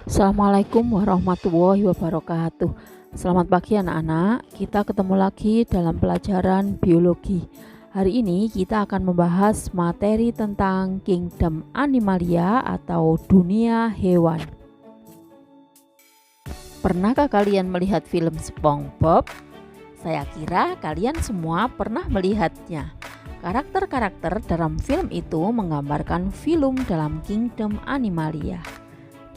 Assalamualaikum warahmatullahi wabarakatuh. Selamat pagi anak-anak. Kita ketemu lagi dalam pelajaran biologi. Hari ini kita akan membahas materi tentang Kingdom Animalia atau dunia hewan. Pernahkah kalian melihat film SpongeBob? Saya kira kalian semua pernah melihatnya. Karakter-karakter dalam film itu menggambarkan film dalam Kingdom Animalia.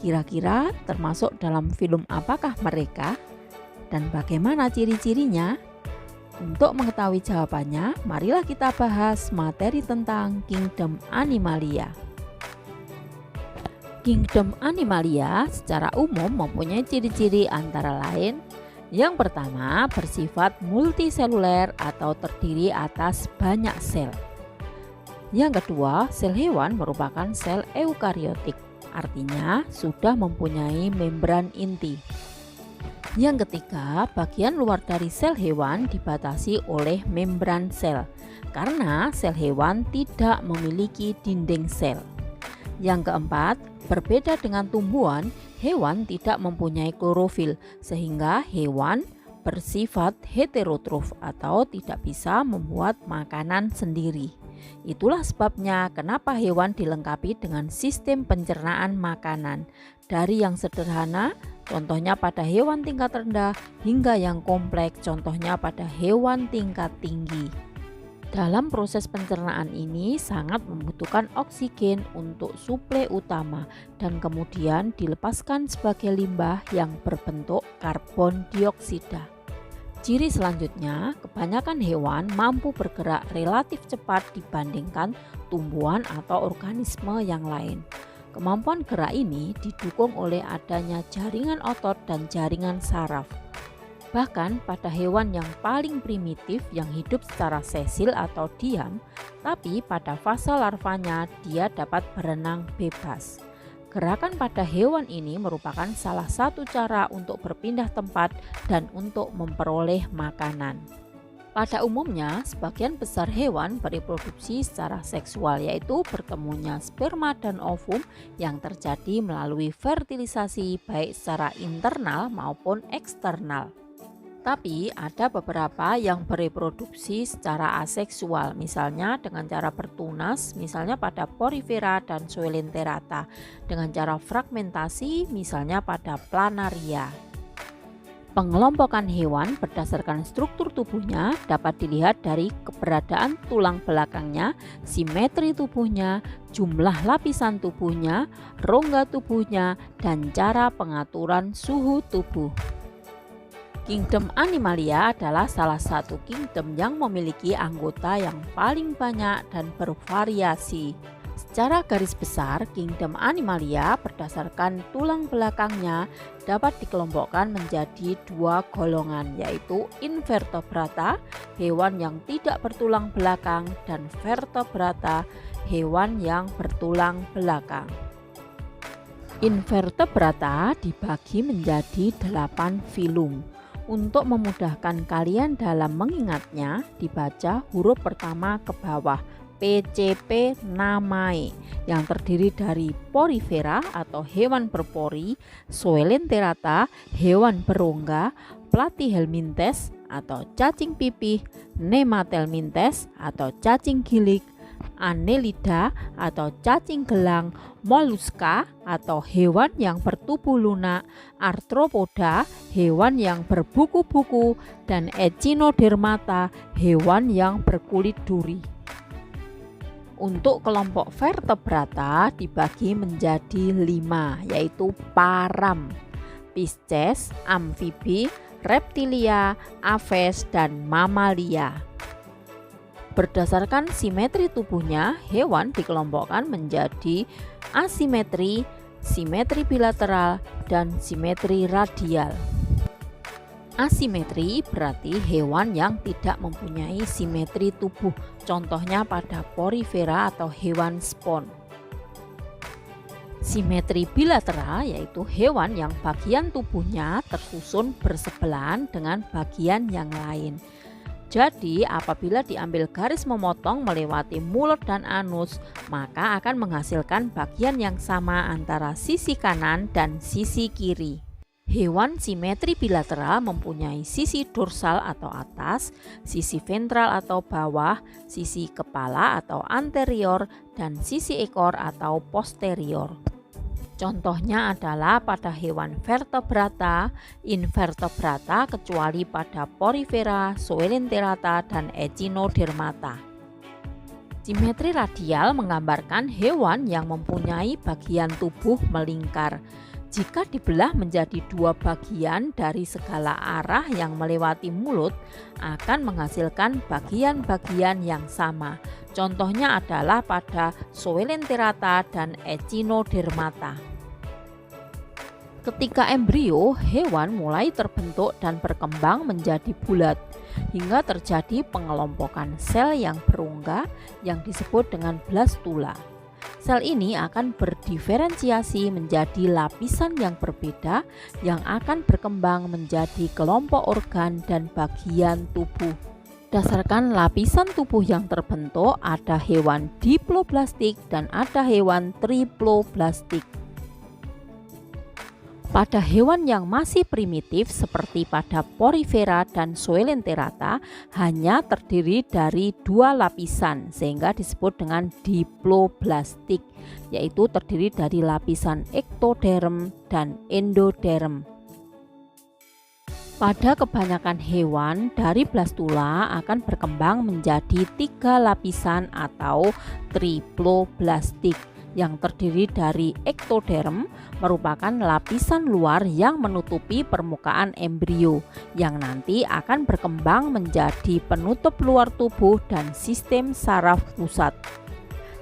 Kira-kira termasuk dalam film apakah mereka dan bagaimana ciri-cirinya? Untuk mengetahui jawabannya, marilah kita bahas materi tentang Kingdom Animalia. Kingdom Animalia secara umum mempunyai ciri-ciri antara lain: yang pertama, bersifat multiseluler atau terdiri atas banyak sel. Yang kedua, sel hewan merupakan sel eukariotik. Artinya sudah mempunyai membran inti. Yang ketiga, bagian luar dari sel hewan dibatasi oleh membran sel karena sel hewan tidak memiliki dinding sel. Yang keempat, berbeda dengan tumbuhan, hewan tidak mempunyai klorofil sehingga hewan bersifat heterotrof atau tidak bisa membuat makanan sendiri. Itulah sebabnya kenapa hewan dilengkapi dengan sistem pencernaan makanan, dari yang sederhana, contohnya pada hewan tingkat rendah, hingga yang kompleks, contohnya pada hewan tingkat tinggi. Dalam proses pencernaan ini sangat membutuhkan oksigen untuk suplai utama dan kemudian dilepaskan sebagai limbah yang berbentuk karbon dioksida. Ciri selanjutnya, kebanyakan hewan mampu bergerak relatif cepat dibandingkan tumbuhan atau organisme yang lain. Kemampuan gerak ini didukung oleh adanya jaringan otot dan jaringan saraf. Bahkan pada hewan yang paling primitif yang hidup secara sesil atau diam, tapi pada fase larvanya dia dapat berenang bebas. Gerakan pada hewan ini merupakan salah satu cara untuk berpindah tempat dan untuk memperoleh makanan. Pada umumnya, sebagian besar hewan bereproduksi secara seksual, yaitu bertemunya sperma dan ovum yang terjadi melalui fertilisasi baik secara internal maupun eksternal. Tapi ada beberapa yang bereproduksi secara aseksual, misalnya dengan cara bertunas, misalnya pada Porifera dan Coelenterata, dengan cara fragmentasi, misalnya pada Planaria. Pengelompokan hewan berdasarkan struktur tubuhnya dapat dilihat dari keberadaan tulang belakangnya, simetri tubuhnya, jumlah lapisan tubuhnya, rongga tubuhnya, dan cara pengaturan suhu tubuh. Kingdom Animalia adalah salah satu kingdom yang memiliki anggota yang paling banyak dan bervariasi. Secara garis besar, Kingdom Animalia berdasarkan tulang belakangnya dapat dikelompokkan menjadi dua golongan, yaitu Invertebrata, hewan yang tidak bertulang belakang, dan Vertebrata, hewan yang bertulang belakang. Invertebrata dibagi menjadi 8 filum. Untuk memudahkan kalian dalam mengingatnya, dibaca huruf pertama ke bawah, PCP Namae, yang terdiri dari Porifera atau hewan berpori, Coelenterata, hewan berongga, Platyhelminthes atau cacing pipih, Nematelminthes atau cacing gilik, Annelida atau cacing gelang, Molluska atau hewan yang bertubuh lunak, Arthropoda, hewan yang berbuku-buku, dan Echinodermata, hewan yang berkulit duri. Untuk kelompok vertebrata dibagi menjadi 5, yaitu param, Pisces, amfibi, reptilia, aves, dan mamalia. Berdasarkan simetri tubuhnya, hewan dikelompokkan menjadi asimetri, simetri bilateral, dan simetri radial. Asimetri berarti hewan yang tidak mempunyai simetri tubuh, contohnya pada Porifera atau hewan spon. Simetri bilateral yaitu hewan yang bagian tubuhnya tersusun bersebelahan dengan bagian yang lain. Jadi apabila diambil garis memotong melewati mulut dan anus, maka akan menghasilkan bagian yang sama antara sisi kanan dan sisi kiri. Hewan simetri bilateral mempunyai sisi dorsal atau atas, sisi ventral atau bawah, sisi kepala atau anterior, dan sisi ekor atau posterior. Contohnya adalah pada hewan vertebrata, invertebrata kecuali pada Porifera, Coelenterata, dan Echinodermata. Simetri radial menggambarkan hewan yang mempunyai bagian tubuh melingkar. Jika dibelah menjadi dua bagian dari segala arah yang melewati mulut, akan menghasilkan bagian-bagian yang sama. Contohnya adalah pada Coelenterata dan Echinodermata. Ketika embrio, hewan mulai terbentuk dan berkembang menjadi bulat, hingga terjadi pengelompokan sel yang berongga yang disebut dengan blastula. Sel ini akan berdiferensiasi menjadi lapisan yang berbeda yang akan berkembang menjadi kelompok organ dan bagian tubuh. Berdasarkan lapisan tubuh yang terbentuk, ada hewan diploblastik dan ada hewan triploblastik. Pada hewan yang masih primitif seperti pada Porifera dan Coelenterata hanya terdiri dari dua lapisan sehingga disebut dengan diploblastik, yaitu terdiri dari lapisan ektoderm dan endoderm. Pada kebanyakan hewan, dari blastula akan berkembang menjadi tiga lapisan atau triploblastik, yang terdiri dari ektoderm, merupakan lapisan luar yang menutupi permukaan embrio yang nanti akan berkembang menjadi penutup luar tubuh dan sistem saraf pusat.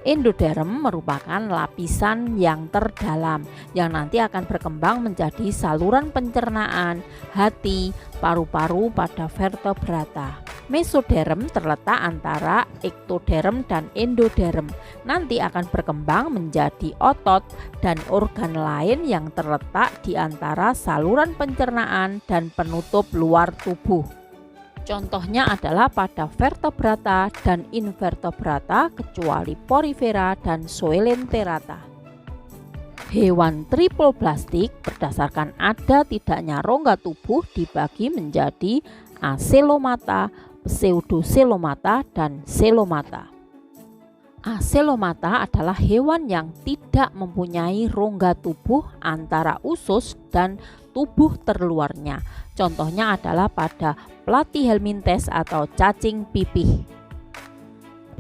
Endoderm merupakan lapisan yang terdalam yang nanti akan berkembang menjadi saluran pencernaan, hati, paru-paru pada vertebrata. Mesoderm terletak antara ektoderm dan endoderm, nanti akan berkembang menjadi otot dan organ lain yang terletak di antara saluran pencernaan dan penutup luar tubuh. Contohnya adalah pada vertebrata dan invertebrata kecuali Porifera dan Coelenterata. Hewan triploblastik berdasarkan ada tidaknya rongga tubuh dibagi menjadi acelomata, pseudocelomata, dan celomata. Acelomata adalah hewan yang tidak mempunyai rongga tubuh antara usus dan tubuh terluarnya. Contohnya adalah pada Platyhelminthes atau cacing pipih.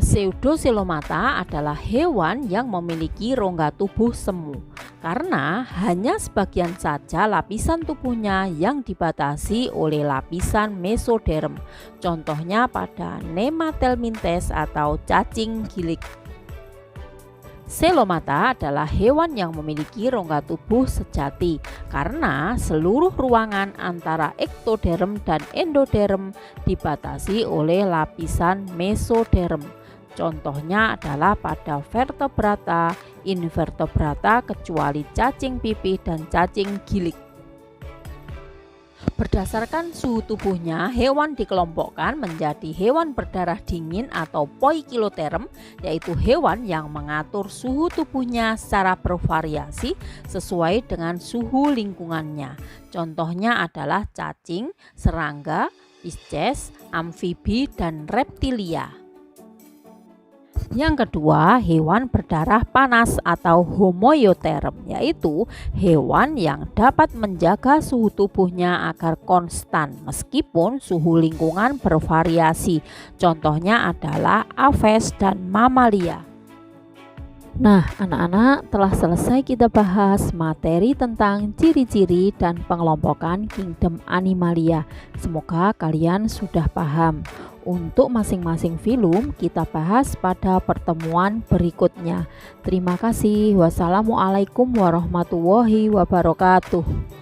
Pseudocelomata adalah hewan yang memiliki rongga tubuh semu karena hanya sebagian saja lapisan tubuhnya yang dibatasi oleh lapisan mesoderm. Contohnya pada Nematelminthes atau cacing gilik. Celomata adalah hewan yang memiliki rongga tubuh sejati karena seluruh ruangan antara ektoderm dan endoderm dibatasi oleh lapisan mesoderm. Contohnya adalah pada vertebrata, invertebrata kecuali cacing pipih dan cacing gilik. Berdasarkan suhu tubuhnya, hewan dikelompokkan menjadi hewan berdarah dingin atau poikiloterm, yaitu hewan yang mengatur suhu tubuhnya secara bervariasi sesuai dengan suhu lingkungannya. Contohnya adalah cacing, serangga, pisces, amfibi, dan reptilia. Yang kedua, hewan berdarah panas atau homoioterm, yaitu hewan yang dapat menjaga suhu tubuhnya agar konstan meskipun suhu lingkungan bervariasi. Contohnya adalah aves dan mamalia. Nah, anak-anak, telah selesai kita bahas materi tentang ciri-ciri dan pengelompokan kingdom Animalia. Semoga kalian sudah paham. Untuk masing-masing filum kita bahas pada pertemuan berikutnya. Terima kasih. Wassalamualaikum warahmatullahi wabarakatuh.